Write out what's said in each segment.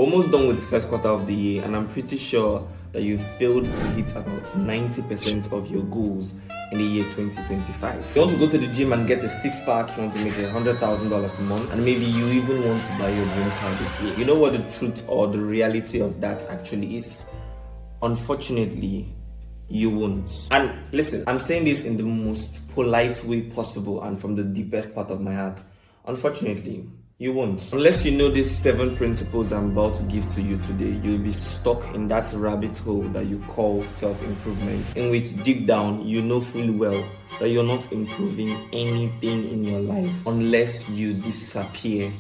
Almost done with the first quarter of the year, and I'm pretty sure that you failed to hit about 90% of your goals in the year 2025. You want to go to the gym and get a six-pack, you want to make $100,000 a month, and maybe you even want to buy your dream car this year. You know what the truth or the reality of that actually is? Unfortunately, you won't. And listen, I'm saying this in the most polite way possible and from the deepest part of my heart. Unfortunately, you won't. Unless you know these 7 principles I'm about to give to you today, you'll be stuck in that rabbit hole that you call self-improvement, in which deep down you know full well that you're not improving anything in your life unless you disappear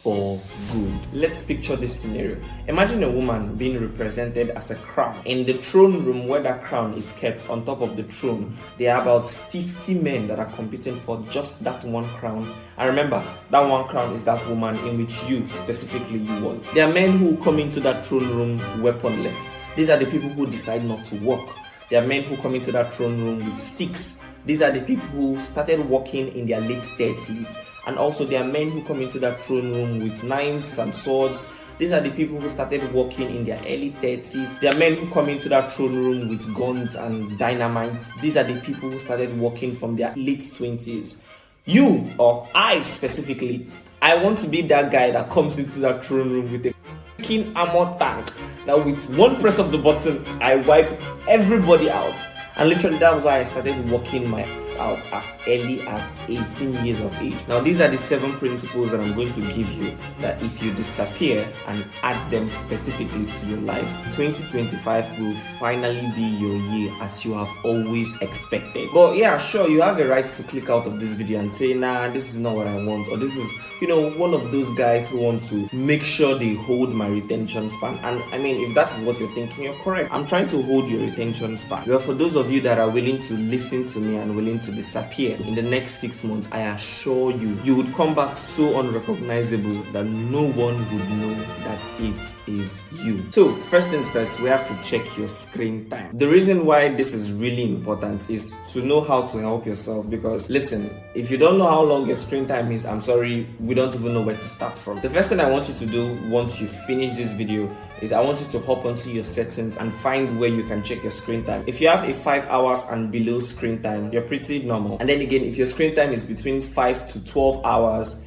for good. Let's picture this scenario. Imagine a woman being represented as a crown. In the throne room where that crown is kept, on top of the throne, there are about 50 men that are competing for just that one crown. And remember, that one crown is that woman in which you, specifically, you want. There are men who come into that throne room weaponless. These are the people who decide not to walk. There are men who come into that throne room with sticks. These are the people who started walking in their late 30s. And also there are men who come into that throne room with knives and swords. These are the people who started walking in their early 30s. There are men who come into that throne room with guns and dynamite. These are the people who started walking from their late 20s. You, or I specifically, I want to be that guy that comes into that throne room with a freaking armor tank. Now with one press of the button, I wipe everybody out. And literally that was why I started walking my out as early as 18 years of age. Now these are the 7 principles that I'm going to give you, that if you disappear and add them specifically to your life, 2025 will finally be your year as you have always expected. But yeah, sure, you have a right to click out of this video and say, nah, this is not what I want, or this is, one of those guys who want to make sure they hold my retention span. And I mean, if that is what you're thinking, you're correct. I'm trying to hold your retention span. Well, for those of you that are willing to listen to me and willing to disappear in the next 6 months, I assure you, you would come back so unrecognizable that no one would know that it is you. So first things first, we have to check your screen time. The reason why this is really important is to know how to help yourself, because listen, if you don't know how long your screen time is, I'm sorry, we don't even know where to start from. The first thing I want you to do once you finish this video is I want you to hop onto your settings and find where you can check your screen time. If you have a 5 hours and below screen time, you're pretty normal. And then again, if your screen time is between 5 to 12 hours,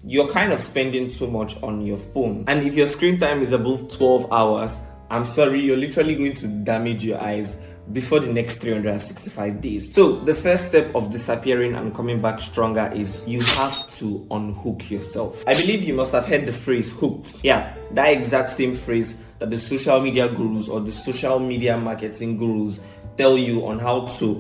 you're kind of spending too much on your phone. And if your screen time is above 12 hours, I'm sorry, you're literally going to damage your eyes before the next 365 days. So the first step of disappearing and coming back stronger is you have to unhook yourself. I believe you must have heard the phrase hooked. Yeah, that exact same phrase that the social media gurus or the social media marketing gurus tell you on how to,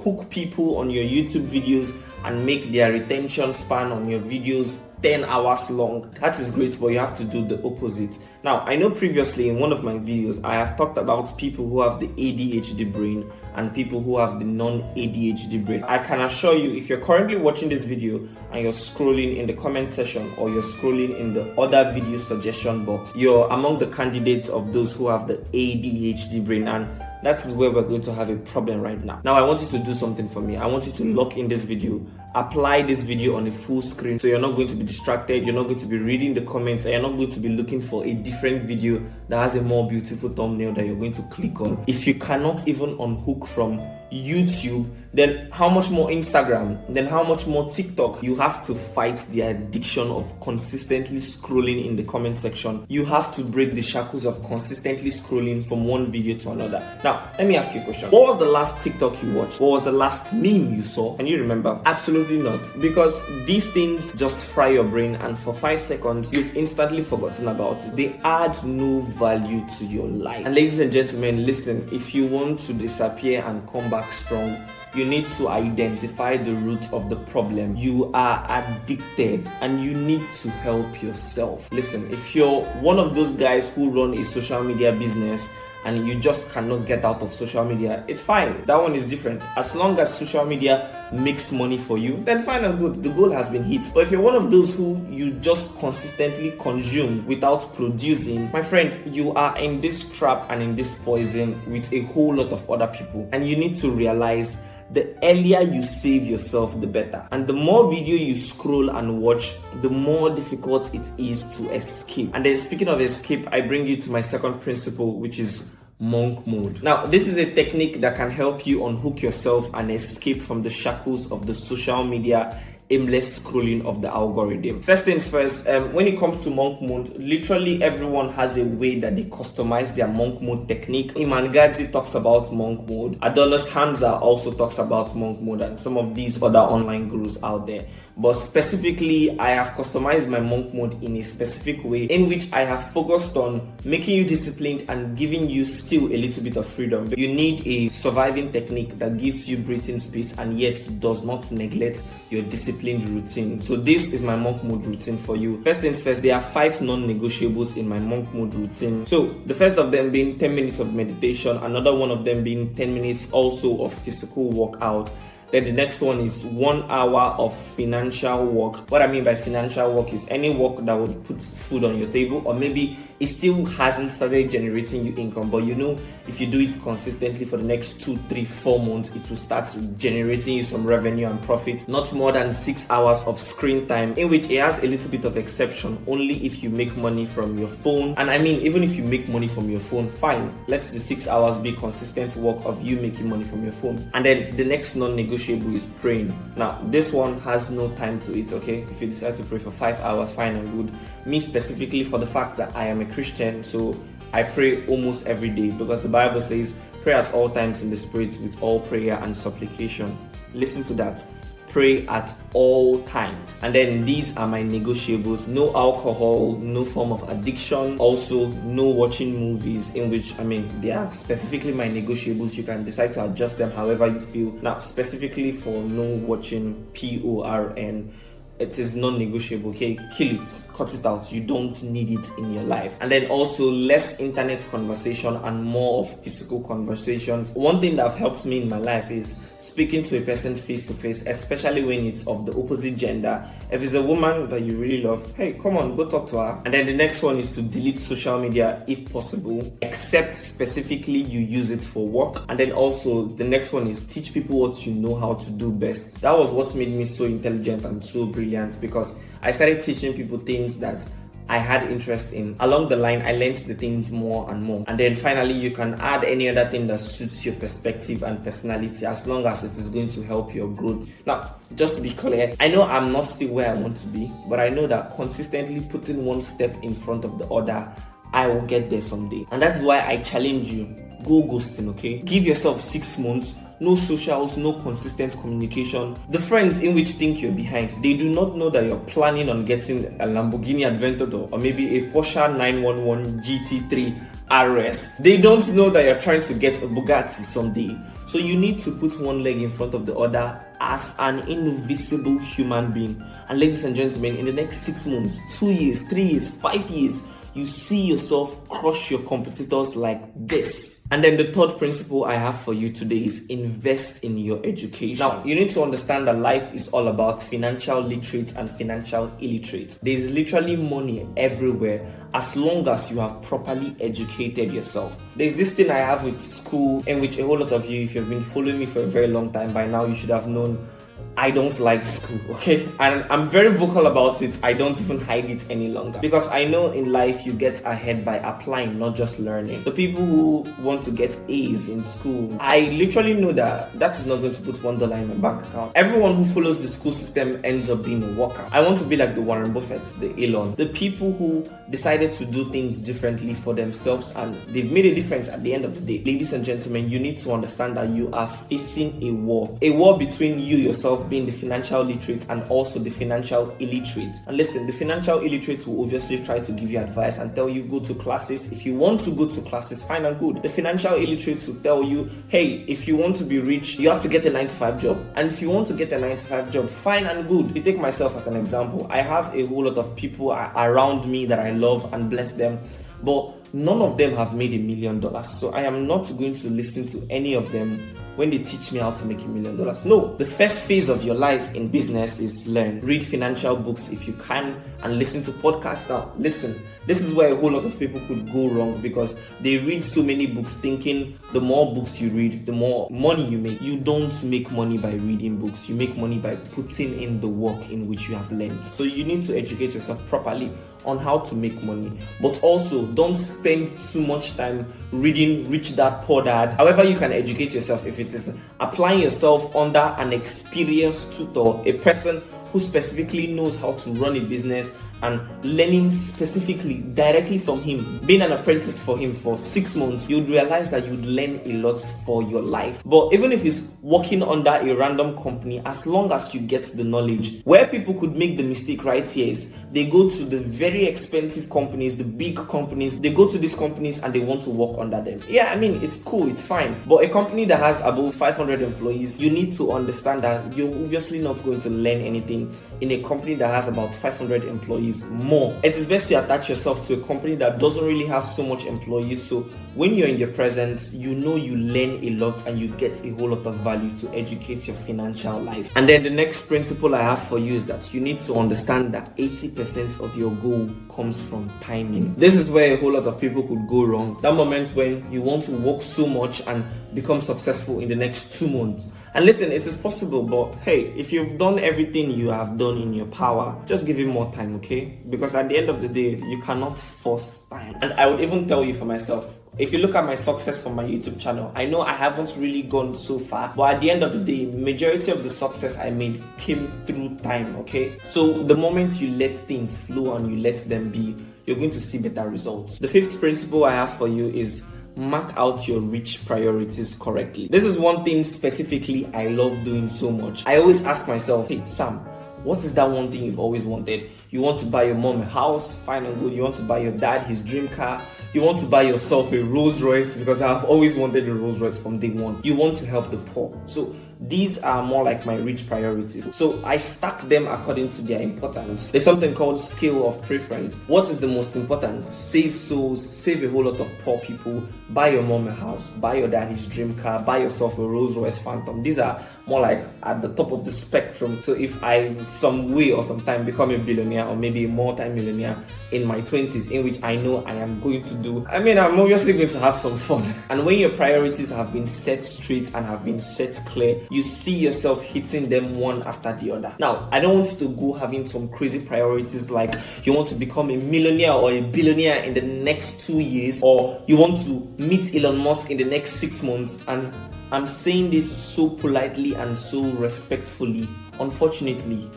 hook people on your YouTube videos and make their retention span on your videos 10 hours long. That is great, but you have to do the opposite. Now, I know previously in one of my videos, I have talked about people who have the ADHD brain and people who have the non-ADHD brain. I can assure you, if you're currently watching this video and you're scrolling in the comment section or you're scrolling in the other video suggestion box, you're among the candidates of those who have the ADHD brain, and that is where we're going to have a problem right now. Now, I want you to do something for me. I want you to lock in this video, apply this video on a full screen, so you're not going to be distracted, you're not going to be reading the comments, and you're not going to be looking for a different video that has a more beautiful thumbnail that you're going to click on. If you cannot even unhook from YouTube, then how much more Instagram? Then how much more TikTok? You have to fight the addiction of consistently scrolling in the comment section. You have to break the shackles of consistently scrolling from one video to another. Now, let me ask you a question. What was the last TikTok you watched? What was the last meme you saw? Can you remember? Absolutely not. Because these things just fry your brain, and for 5 seconds, you've instantly forgotten about it. They add no value to your life. And ladies and gentlemen, listen, if you want to disappear and come back strong, you need to identify the root of the problem. You are addicted and you need to help yourself. Listen, if you're one of those guys who run a social media business and you just cannot get out of social media, it's fine. That one is different. As long as social media makes money for you, then fine and good. The goal has been hit. But if you're one of those who you just consistently consume without producing, my friend, you are in this trap and in this poison with a whole lot of other people. And you need to realize the earlier you save yourself, the better. And the more video you scroll and watch, the more difficult it is to escape. And then speaking of escape, I bring you to my second principle, which is monk mode. Now, this is a technique that can help you unhook yourself and escape from the shackles of the social media aimless scrolling of the algorithm. First things first, when it comes to monk mode, literally everyone has a way that they customize their monk mode technique. Iman Gadzhi talks about monk mode. Adonis Hamza also talks about monk mode, and some of these other online gurus out there. But specifically, I have customized my monk mode in a specific way in which I have focused on making you disciplined and giving you still a little bit of freedom. You need a surviving technique that gives you breathing space and yet does not neglect your disciplined routine. So this is my monk mode routine for you. First things first, there are 5 non-negotiables in my monk mode routine. So the first of them being 10 minutes of meditation, another one of them being 10 minutes also of physical workout. Then the next one is 1 hour of financial work. What I mean by financial work is any work that would put food on your table, or maybe it still hasn't started generating you income, but you know if you do it consistently for the next 2, 3, 4 months, it will start generating you some revenue and profit. Not more than 6 hours of screen time, in which it has a little bit of exception only if you make money from your phone. And I mean, even if you make money from your phone, fine, let the 6 hours be consistent work of you making money from your phone. And then the next non-negotiable is praying. Now this one has no time to it, okay? If you decide to pray for 5 hours, fine and good. Me specifically, for the fact that I am a Christian, so I pray almost every day, because the Bible says pray at all times in the Spirit with all prayer and supplication. Listen to that. Pray at all times. And then these are my negotiables: no alcohol, no form of addiction, also no watching movies, in which, I mean, they are specifically my negotiables. You can decide to adjust them however you feel. Now, specifically for no watching, PORN, it is non-negotiable, okay? Kill it, cut it out. You don't need it in your life. And then also less internet conversation and more of physical conversations. One thing that helps me in my life is speaking to a person face to face, especially when it's of the opposite gender. If it's a woman that you really love, hey, come on, go talk to her. And then the next one is to delete social media if possible, except specifically you use it for work. And then also the next one is teach people what you know how to do best. That was what made me so intelligent and so brilliant, because I started teaching people things that I had interest in. Along the line, I learned the things more and more. And then finally, you can add any other thing that suits your perspective and personality, as long as it is going to help your growth. Now, just to be clear, I know I'm not still where I want to be, but I know that consistently putting one step in front of the other, I will get there someday. And that's why I challenge you, go ghosting, okay? Give yourself 6 months. No socials, no consistent communication. The friends in which think you're behind, they do not know that you're planning on getting a Lamborghini Aventador or maybe a Porsche 911 GT3 RS. They don't know that you're trying to get a Bugatti someday. So you need to put one leg in front of the other as an invisible human being. And ladies and gentlemen, in the next 6 months, 2 years, 3 years, 5 years, you see yourself crush your competitors like this. And then the third principle I have for you today is invest in your education. Now, you need to understand that life is all about financial literate and financial illiterate. There is literally money everywhere as long as you have properly educated yourself. There's this thing I have with school, in which a whole lot of you, if you've been following me for a very long time by now, you should have known I don't like school, okay? And I'm very vocal about it. I don't even hide it any longer, because I know in life you get ahead by applying, not just learning. The people who want to get A's in school, I literally know that that is not going to put $1 in my bank account. Everyone who follows the school system ends up being a worker. I want to be like the Warren Buffett, the Elon, the people who decided to do things differently for themselves and they've made a difference at the end of the day. Ladies and gentlemen, you need to understand that you are facing a war between you yourself being the financial literate and also the financial illiterate. And listen, the financial illiterate will obviously try to give you advice and tell you go to classes. If you want to go to classes, fine and good. The financial illiterate will tell you, hey, if you want to be rich, you have to get a 9-to-5 job. And if you want to get a 9-to-5 job, fine and good. You take myself as an example. I have a whole lot of people around me that I love and bless them, but none of them have made $1 million. So I am not going to listen to any of them when they teach me how to make $1 million. No, the first phase of your life in business is learn. Read financial books if you can and listen to podcasts. Now, listen, This is where a whole lot of people could go wrong, because they read so many books thinking the more books you read, the more money you make. You don't make money by reading books. You make money by putting in the work in which you have learned. So you need to educate yourself properly on how to make money. But also, don't spend too much time reading Rich Dad Poor Dad. However, you can educate yourself if it is applying yourself under an experienced tutor, a person who specifically knows how to run a business, and learning specifically directly from him, being an apprentice for him for 6 months, you'd realize that you'd learn a lot for your life. But even if it's working under a random company, as long as you get the knowledge, where people could make the mistake right here is they go to the very expensive companies, the big companies, they go to these companies and they want to work under them. Yeah, I mean, it's cool, it's fine. But a company that has above 500 employees, you need to understand that you're obviously not going to learn anything in a company that has about 500 employees more. It is best to attach yourself to a company that doesn't really have so much employees, so when you're in your presence, you know you learn a lot and you get a whole lot of value to educate your financial life. And then the next principle I have for you is that you need to understand that 80% of your goal comes from timing. This is where a whole lot of people could go wrong. That moment when you want to work so much and become successful in the next 2 months. And listen, it is possible, but hey, if you've done everything you have done in your power, just give it more time, okay? Because at the end of the day, you cannot force time. And I would even tell you for myself, if you look at my success from my YouTube channel, I know I haven't really gone so far, but at the end of the day, majority of the success I made came through time, okay? So the moment you let things flow and you let them be, you're going to see better results. The fifth principle I have for you is mark out your rich priorities correctly. This is one thing specifically I love doing so much. I always ask myself, hey Sam, what is that one thing you've always wanted? You want to buy your mom a house, fine and good. You want to buy your dad his dream car. You want to buy yourself a Rolls Royce, because I've always wanted a Rolls Royce from day one. You want to help the poor. So these are more like my rich priorities. So I stack them according to their importance. There's something called scale of preference. What is the most important? Save souls, save a whole lot of poor people, buy your mom a house, buy your dad his dream car, buy yourself a Rolls Royce Phantom. These are more like at the top of the spectrum. So if I some way or sometime become a billionaire or maybe a multi-millionaire in my 20s, in which I know I am going to do, I mean, I'm obviously going to have some fun. And when your priorities have been set straight and have been set clear, you see yourself hitting them one after the other. Now, I don't want you to go having some crazy priorities like you want to become a millionaire or a billionaire in the next 2 years, or you want to meet Elon Musk in the next 6 months. And I'm saying this so politely and so respectfully. Unfortunately,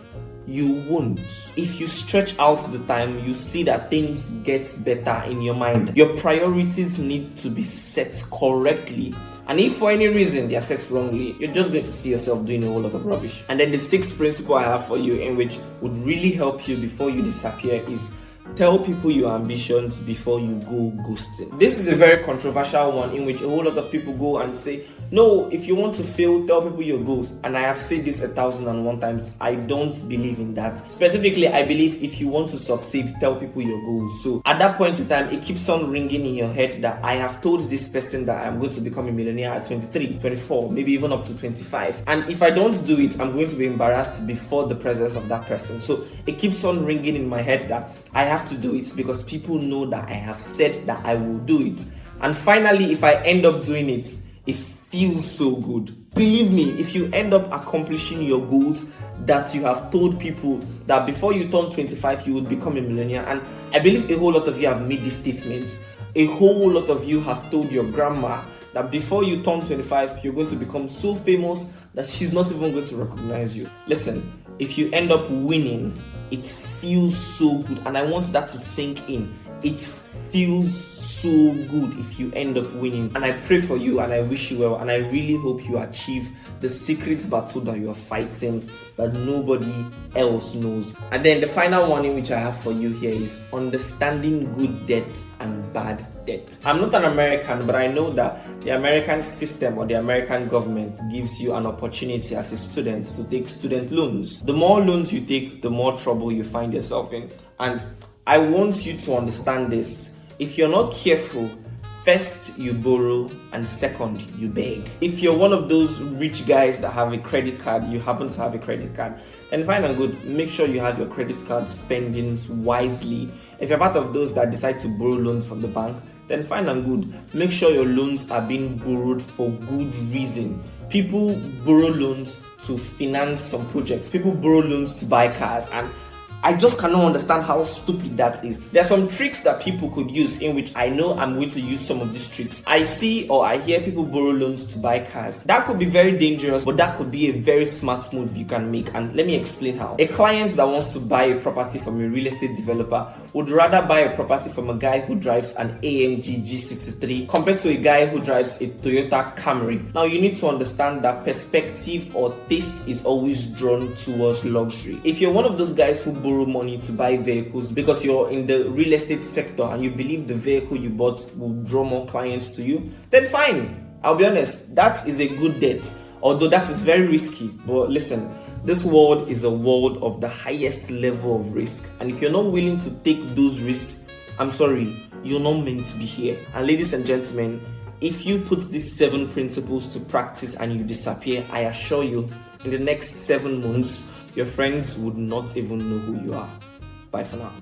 you won't. If you stretch out the time, you see that things get better in your mind. Your priorities need to be set correctly. And if for any reason they are set wrongly, you're just going to see yourself doing a whole lot of rubbish. And then the sixth principle I have for you, in which would really help you before you disappear, is tell people your ambitions before you go ghosting. This is a very controversial one, in which a whole lot of people go and say, no, if you want to fail, tell people your goals. And I have said this 1,001 times. I don't believe in that. Specifically, I believe if you want to succeed, tell people your goals. So at that point in time, it keeps on ringing in your head that I have told this person that I'm going to become a millionaire at 23, 24, maybe even up to 25. And if I don't do it, I'm going to be embarrassed before the presence of that person. So it keeps on ringing in my head that I have to do it because people know that I have said that I will do it. And finally, if I end up doing it, it feels so good. Believe me, if you end up accomplishing your goals that you have told people that before you turn 25 you would become a millionaire, and I believe a whole lot of you have made these statements. A whole lot of you have told your grandma that before you turn 25 you're going to become so famous that she's not even going to recognize you. Listen, if you end up winning, it feels so good, and I want that to sink in. It feels so good if you end up winning, and I pray for you and I wish you well, and I really hope you achieve the secret battle that you are fighting that nobody else knows. And then the final one in which I have for you here is understanding good debt and bad debt. I'm not an American, but I know that the American system or the American government gives you an opportunity as a student to take student loans. The more loans you take, the more trouble you find yourself in. And I want you to understand this. If you're not careful, First, you borrow, and second, you beg. If you're one of those rich guys that have a credit card, you happen to have a credit card, then fine and good, make sure you have your credit card spendings wisely. If you're part of those that decide to borrow loans from the bank, then fine and good, make sure your loans are being borrowed for good reason. People borrow loans to finance some projects. People borrow loans to buy cars, and I just cannot understand how stupid that is. There are some tricks that people could use, in which I know I'm going to use some of these tricks. I see or I hear people borrow loans to buy cars. That could be very dangerous, but that could be a very smart move you can make. And let me explain how. A client that wants to buy a property from a real estate developer would rather buy a property from a guy who drives an AMG G63 compared to a guy who drives a Toyota Camry. Now, you need to understand that perspective or taste is always drawn towards luxury. If you're one of those guys who borrow money to buy vehicles because you're in the real estate sector and you believe the vehicle you bought will draw more clients to you, then fine. I'll be honest, that is a good debt, although that is very risky. But listen, this world is a world of the highest level of risk, and if you're not willing to take those risks, I'm sorry, you're not meant to be here. And ladies and gentlemen, if you put these 7 principles to practice and you disappear, I assure you, in the next 7 months, your friends would not even know who you are. Bye for now.